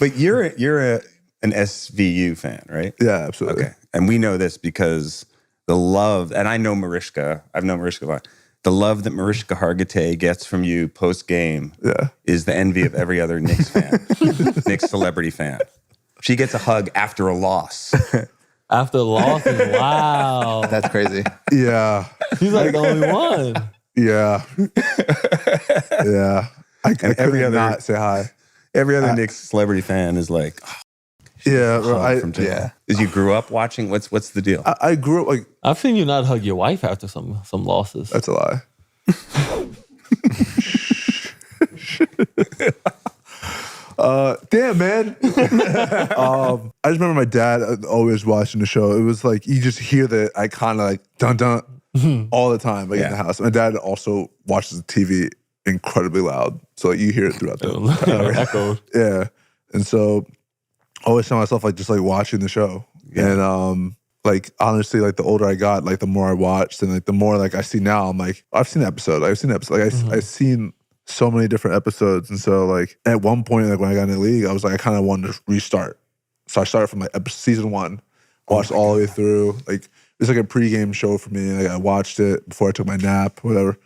But you're an SVU fan, right? Yeah, absolutely. Okay. And we know this because the love, and I know Mariska, I've known Mariska a lot. The love that Mariska Hargitay gets from you post-game is the envy of every other Knicks fan, Knicks celebrity fan. She gets a hug after a loss. After the loss, wow. That's crazy. Yeah. She's like the only one. Yeah. Yeah. I every other not say hi. Every other Knicks celebrity fan is like, Is you grew up watching? What's the deal? I grew up like I've seen you not hug your wife after some losses. That's a lie. Damn, man. I just remember my dad always watching the show. It was like you just hear the iconic like dun dun all the time, like in the house. My dad also watches the TV incredibly loud, so like, you hear it throughout the echo. Yeah, and so I always found myself like just like watching the show, and like honestly, like the older I got, like the more I watched, and like the more like I see now, I'm like I've seen the episode, I've seen so many different episodes, and so like at one point, like when I got in the league, I was like I kind of wanted to restart, so I started from like season 1, watched all the way through. Like it's like a pregame show for me. Like I watched it before I took my nap, whatever.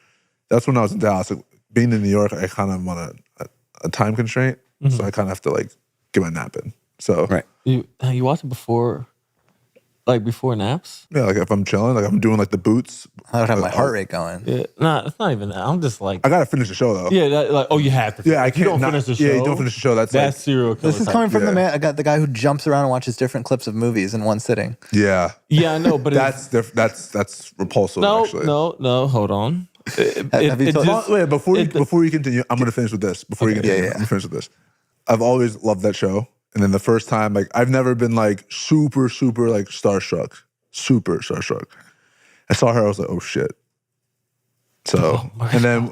That's when I was in Dallas. Like, being in New York, I kind of want a time constraint, so I kind of have to like get my nap in. So you watch it before. Like before naps? Yeah, like if I'm chilling, like I'm doing like the boots. I don't have my heart rate going. Yeah, nah, it's not even that. I'm just like I gotta finish the show though. Yeah, you have to. Yeah, I can't. You don't finish the show. Yeah, you don't finish the show. That's serial killer. This is coming from the man. I got the guy who jumps around and watches different clips of movies in one sitting. Yeah, yeah, I know, but that's repulsive. Actually, no, hold on. Have you told? Wait, before you continue, I'm gonna finish with this. Before you continue, I'm gonna finish with this. I've always loved that show, and then the first time, like I've never been like super like starstruck. Super starstruck. I saw her, I was like, oh shit. So and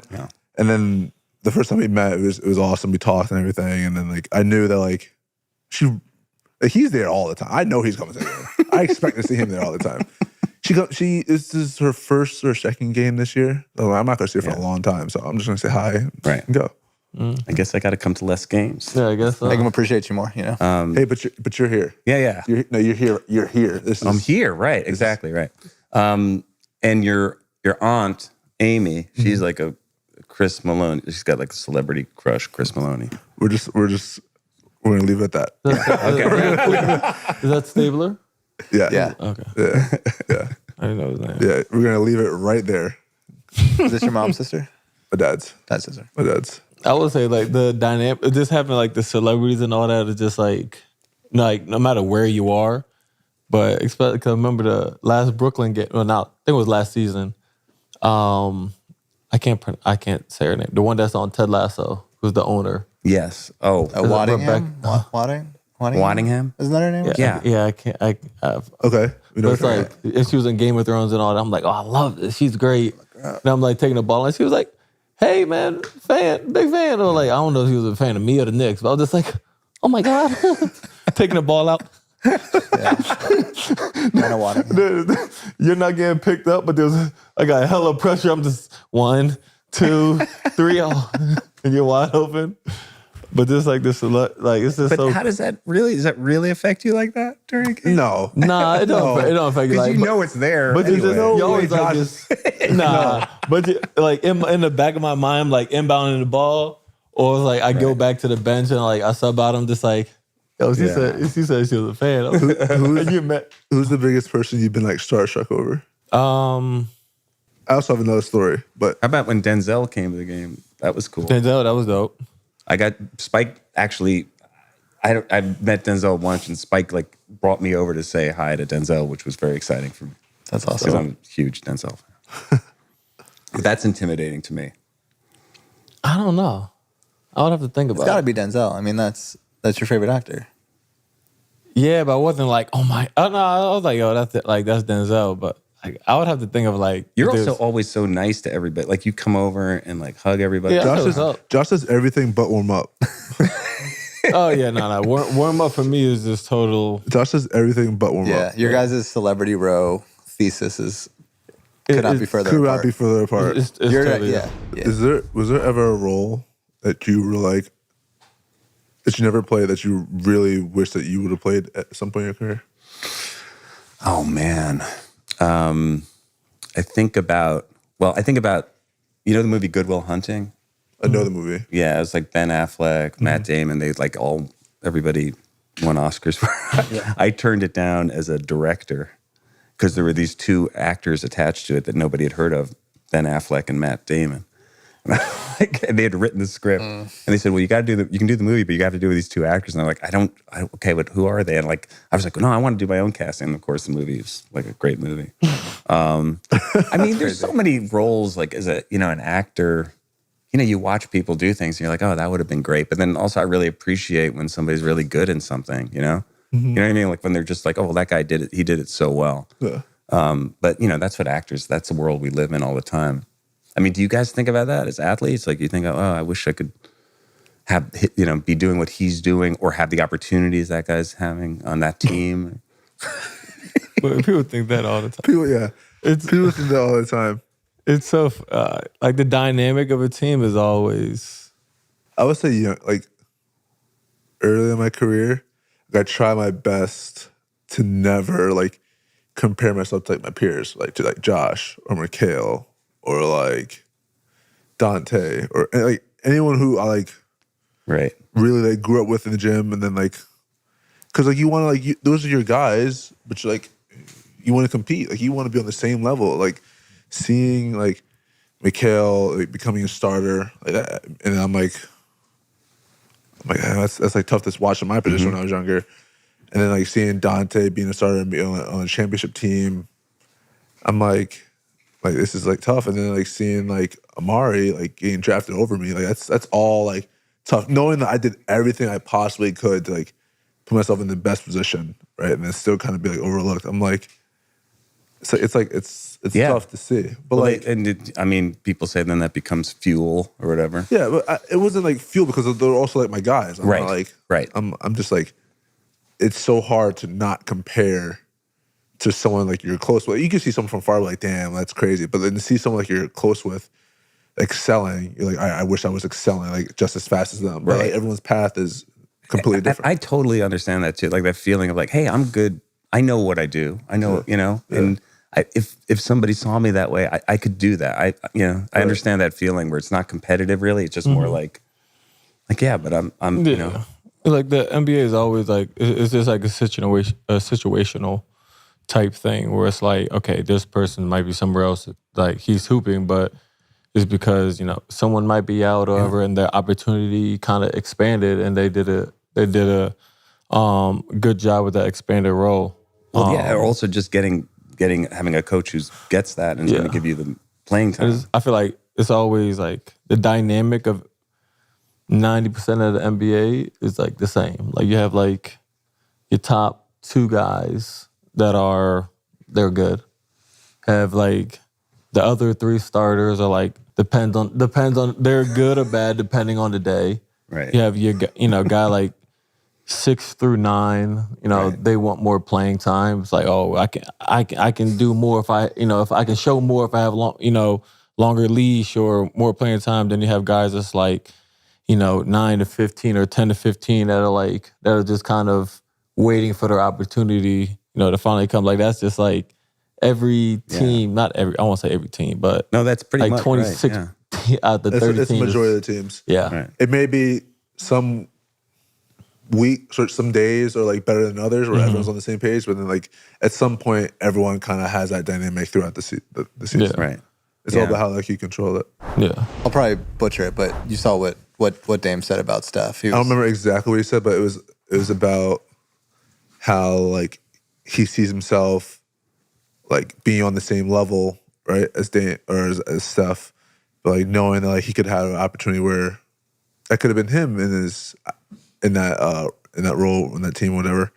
then the first time we met, it was awesome. We talked and everything, and then like I knew that like he's there all the time. I know he's coming to there. I expect to see him there all the time. This is her first or second game this year. So I'm not gonna see her for a long time, so I'm just gonna say hi and go. I guess I got to come to less games. Yeah, I guess so. Make him appreciate you more, you know. Hey, but you're here. Yeah. You're here. You're here. I'm here. Right. Exactly. Right. And your aunt Amy, she's like a Chris Maloney. She's got like a celebrity crush, Chris Maloney. We're gonna leave it at that. Okay. Is that Stabler? Yeah. Okay. Yeah. I didn't know his name. Yeah. We're gonna leave it right there. Is this your mom's sister? My dad's. Dad's sister. My dad's. I would say like the dynamic, it just happened like the celebrities and all that is just like no matter where you are, but especially because I remember the last Brooklyn game, I think it was last season. I can't say her name. The one that's on Ted Lasso, who's the owner. Yes. Oh. Waddingham? Waddingham? Isn't that her name? Yeah. I can't. Okay. It's like if she was in Game of Thrones and all that, I'm like, oh, I love this. She's great. And I'm like taking the ball, and she was like, hey man, big fan. Or like, I don't know if he was a fan of me or the Knicks, but I was just like, oh my God. Taking the ball out. You're not getting picked up, but I got hella pressure. I'm just 1, 2, 3, and you're wide open. But just like this, like it's just. But how does that really affect you like that during a game? No. Nah, it don't affect you. Because Like, you know it's there. But anyway. you always like this. Nah, but like in the back of my mind, I'm like inbounding the ball, or like I go back to the bench and like I sub out. I'm just like, yo, she said she was a fan. Who's the biggest person you've been like starstruck over? I also have another story, but how about when Denzel came to the game? That was cool. Denzel, that was dope. I got Spike actually. I met Denzel once, and Spike like brought me over to say hi to Denzel, which was very exciting for me. That's awesome. Because I'm a huge Denzel fan. But that's intimidating to me. I don't know. I would have to think about it. It's got to be Denzel. I mean, that's your favorite actor. Yeah, but I wasn't like, oh my. Oh no, I was like, yo, that's it. Like that's Denzel. But like, I would have to think of like. You're also always so nice to everybody. Like you come over and like hug everybody. Yeah, Josh does everything but warm up. Oh yeah, no. Warm up for me is just total. Josh does everything but warm up. Yeah, your guys' celebrity row thesis could not be further apart. It's totally yeah. Was there ever a role that you were like, that you never played that you really wish that you would have played at some point in your career? Oh man, I think about you know the movie Good Will Hunting. I know the movie. Yeah, it was like Ben Affleck, Matt Damon. They like everybody won Oscars for. I turned it down as a director because there were these two actors attached to it that nobody had heard of, Ben Affleck and Matt Damon. And they had written the script, and they said, "Well, you got to you can do the movie, but you got to do it with these two actors." And I'm like, okay, but who are they? And like, I was like, no, I want to do my own casting. And of course, the movie is like a great movie. I mean, there's so many roles. Like as an actor, you watch people do things, and you're like, oh, that would have been great. But then also, I really appreciate when somebody's really good in something. You know what I mean? Like when they're just like, oh, well, that guy did it. He did it so well. Yeah. But that's what actors. That's the world we live in all the time. I mean, do you guys think about that as athletes? Like you think, oh, I wish I could have, be doing what he's doing or have the opportunities that guy's having on that team. But people think that all the time. People think that all the time. It's so, like the dynamic of a team is always. I would say, like early in my career, I try my best to never like compare myself to like my peers, like to like Josh or Mikhail or like Dante or like anyone who I like really like grew up with in the gym, and then like because like you want to like those are your guys, but you're like you want to compete, like you want to be on the same level, like seeing like Mikhail like becoming a starter like that, and I'm like that's like tough to watch in my position when I was younger, and then like seeing Dante being a starter and being on a championship team, I'm like this is like tough, and then like seeing like Amari like getting drafted over me, like that's all like tough. Knowing that I did everything I possibly could to like put myself in the best position, right, and then still kind of be like overlooked. I'm like, it's tough to see, but people say then that becomes fuel or whatever. Yeah, but it wasn't like fuel because they're also like my guys. I'm not, like, I'm just like, it's so hard to not compare to someone like you're close with. You can see someone from far, like, damn, that's crazy. But then to see someone like you're close with excelling, you're like, I wish I was excelling like just as fast as them. But like everyone's path is completely different. I totally understand that too. Like that feeling of like, hey, I'm good. I know what I do. I know, and if somebody saw me that way, I could do that. I understand that feeling where it's not competitive really. It's just more like yeah, but I'm like the NBA is always like it's just like a situational type thing where it's like, okay, this person might be somewhere else, like he's hooping, but it's because someone might be out or whatever, and their opportunity kind of expanded, and they did a good job with that expanded role. Well, or also just having a coach who gets that and is going to give you the playing time. I feel like it's always like the dynamic of 90% of the NBA is like the same. Like you have like your top two guys they're good. Have like the other three starters are like depends on they're good or bad depending on the day. Right. You have your guy like 6 through 9. They want more playing time. It's like, oh, I can do more if I can show more if I have longer leash or more playing time. Then you have guys that's like 9 to 15 or 10 to 15 that are just kind of waiting for their opportunity, to finally come. Like that's just like every team, not every. I won't say every team, but no, that's pretty like much 26 right, out the 30 it's teams. the majority of the teams. Yeah, right. It may be some weeks or some days or like better than others where everyone's on the same page, but then like at some point everyone kind of has that dynamic throughout the season. Yeah. Right. It's all about how like you control it. Yeah. I'll probably butcher it, but you saw what Dame said about Steph. I don't remember exactly what he said, but it was about how like he sees himself like being on the same level, right, as Dame or as Steph, but like knowing that like he could have an opportunity where that could have been him in that role in that team, whatever.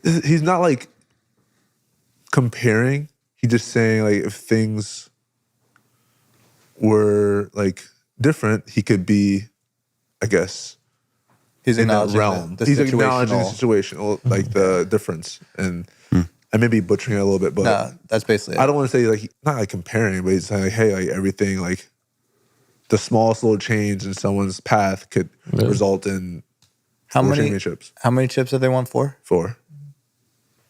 He's not like comparing. He's just saying like if things were like different, he could be, I guess, he's in that acknowledging realm. the He's acknowledging the situational. situation, like the difference. And I may be butchering it a little bit, but No, that's basically it. I don't want to say like not like comparing, but he's saying like, hey, like everything, like the smallest little change in someone's path could result in How Four many championships. How many chips have they won? 4? 4.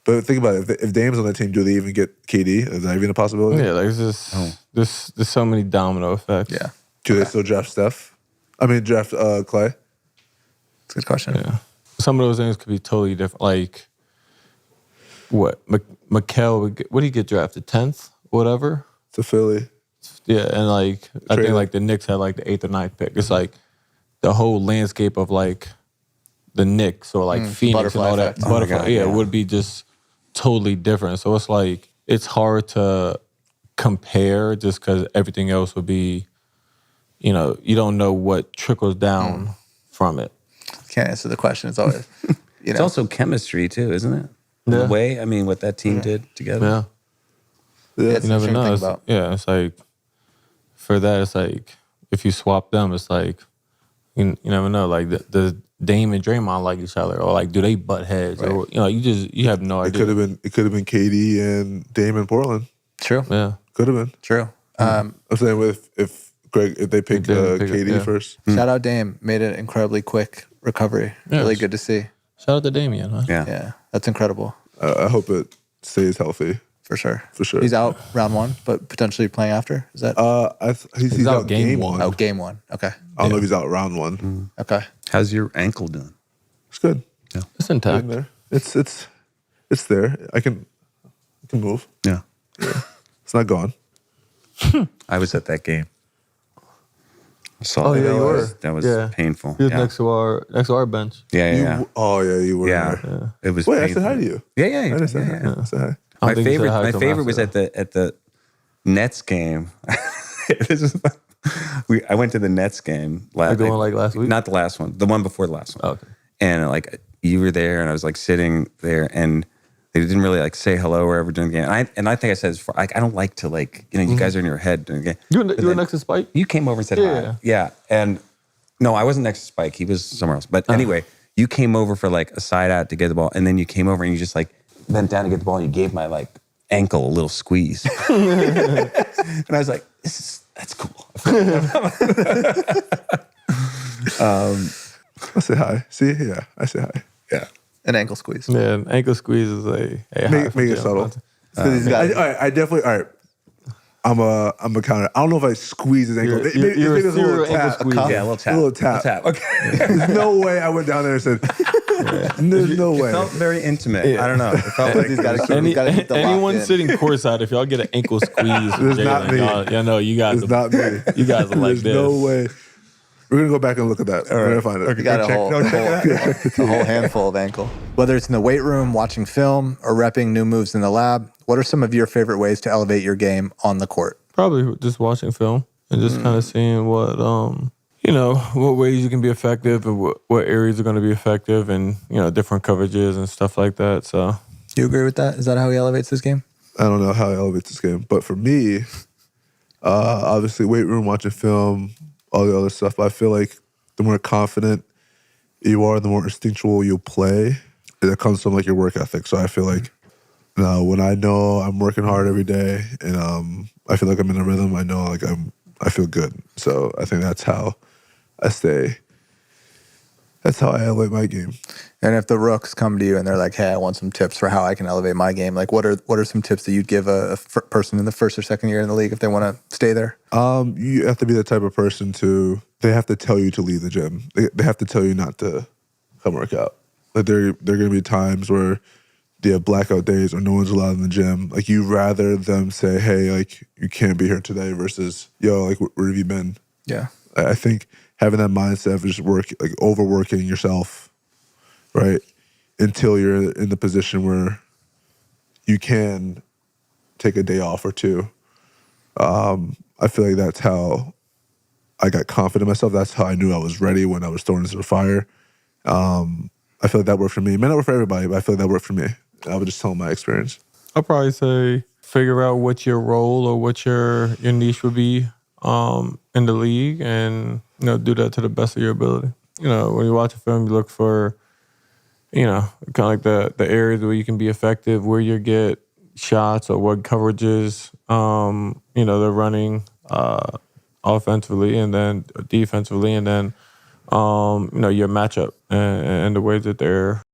But think about it. If Dame's on that team, do they even get KD? Is that even a possibility? Yeah, like it's just there's so many domino effects. Yeah. Do they still draft Steph? I mean, draft Clay? That's a good question. Yeah. Some of those things could be totally different. Like, what? Mikal, what did he get drafted? 10th? Whatever? To Philly. Yeah, and like, I think like the Knicks had like the 8th or 9th pick. It's like the whole landscape of like the Knicks or like Phoenix and all that. Effect. Butterfly, it would be just totally different. So it's like, it's hard to compare just because everything else would be, you don't know what trickles down from it. Can't answer the question. It's always, It's also chemistry too, isn't it? Yeah. The way, I mean, what that team did together. Yeah. It's You never know. about. It's like, for that, it's like, if you swap them, it's like, you never know. Like, the Dame and Draymond like each other, or like, do they butt heads? Right. Or, you have no idea. It could have been KD and Dame in Portland. True. Yeah. Could have been. True. I'm saying if they picked KD first. Shout out Dame. Made an incredibly quick recovery. Yes. Really good to see. Shout out to Damian, huh? Yeah. That's incredible. I hope it stays healthy. For sure. For sure. He's out round 1, but potentially playing after? Is that? He's out game 1. Oh, game 1. Okay. I don't know if he's out round 1. Okay. How's your ankle doing? It's good. Yeah. It's intact. There. It's there. I can move. Yeah. It's not gone. I was at that game. I saw Oh, that. yeah, you were. That was Yeah. painful. He was Yeah. next to our bench. Yeah. Oh yeah, you were. Yeah. There. It was Wait, painful. I said hi to you. Yeah. I didn't say hi. I said hi. I My don't think you said hi favorite to him favorite was after at the Nets game. This is, I went to the Nets game the one like last week? Not the last one, the one before the last one. Oh, okay. And like you were there, and I was like sitting there, and they didn't really like say hello or ever during the game. And I think I said this before, I don't like to like, you guys are in your head during the game. You were next to Spike? You came over and said Yeah. hi. Yeah. And no, I wasn't next to Spike. He was somewhere else. But anyway, you came over for like a side out to get the ball. And then you came over and you just like bent down to get the ball. And you gave my like ankle a little squeeze. And I was like, that's cool. I say hi. See, yeah, I say hi. Yeah. An ankle squeeze. Yeah, an ankle squeeze is a Make it subtle. I definitely. All right. I'm a counter. I don't know if I squeeze his ankle. You're Maybe a it's a little serial ankle tap. squeeze. Yeah, a little tap. A little tap. Okay. There's no way I went down there and said. There's no way. It felt very intimate. Yeah. I don't know. It felt like He's gotta keep the Anyone lock in. sitting courtside, if y'all get an ankle squeeze, It's not me. y'all know you guys. It's not me. You guys are like There's this. no way. We're gonna go back and look at that. We're gonna find it. You got a whole handful of ankle. Whether it's in the weight room, watching film, or repping new moves in the lab, what are some of your favorite ways to elevate your game on the court? Probably just watching film and just kind of seeing what what ways you can be effective and what areas are going to be effective, and different coverages and stuff like that. So, You agree with that? Is that how he elevates his game? I don't know how he elevates this game, but for me, obviously weight room, watching film, all the other stuff. But I feel like the more confident you are, the more instinctual you'll play. That comes from like your work ethic. So I feel like when I know I'm working hard every day and I feel like I'm in a rhythm, I know like I feel good. So I think that's how I stay. That's how I elevate my game. And if the rooks come to you and they're like, "Hey, I want some tips for how I can elevate my game," like what are some tips that you'd give a person in the first or second year in the league if they want to stay there? You have to be the type of person they have to tell you to leave the gym. They have to tell you not to come work out. Like there are going to be times where they have blackout days or no one's allowed in the gym. Like you rather them say, "Hey, like you can't be here today," versus, "Yo, like where have you been?" Yeah. I think having that mindset of just overworking yourself, right, until you're in the position where you can take a day off or two. I feel like that's how I got confident in myself. That's how I knew I was ready when I was thrown into the fire. I feel like that worked for me. It may not work for everybody, but I feel like that worked for me. I would just tell my experience. I'll probably say figure out what your role or what your niche would be in the league, and do that to the best of your ability. When you watch a film, you look for kind of like the areas where you can be effective, where you get shots or what coverages they're running offensively and then defensively, and then your matchup and the way that they're